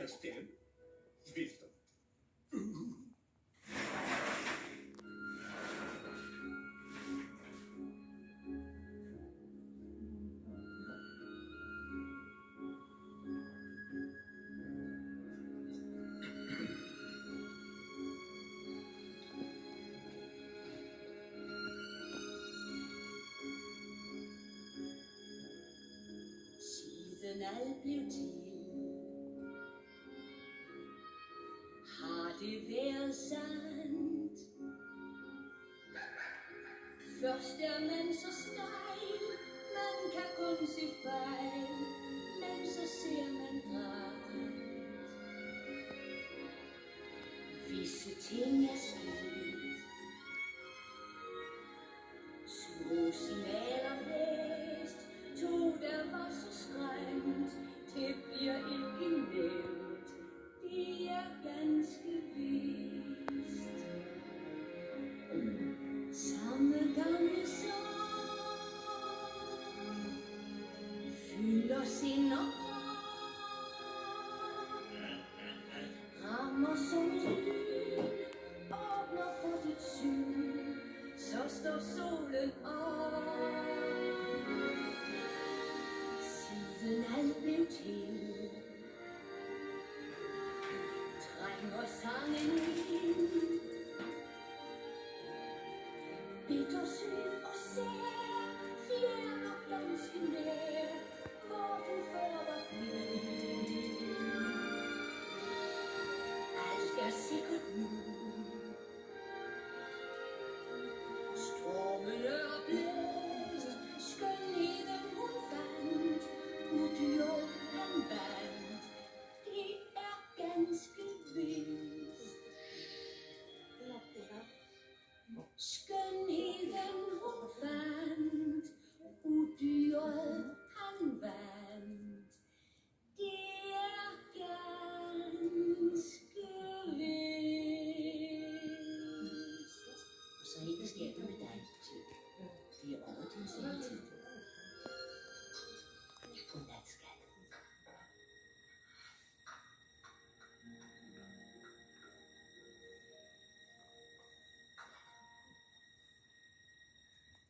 deres stemme vælter. Siden alt blev til, har det været sandt. Først er man så stejl, man kan kun se fejl, men så ser man klart. Visse ting er sket, små signaler blæst, to der var så skræmt, det bliver ikke nævnt, det er ganske vist. Samme gamle sorg fylder sind og rammer som lyn, åbner for dit syn, så står solen op. Siden alt blev til,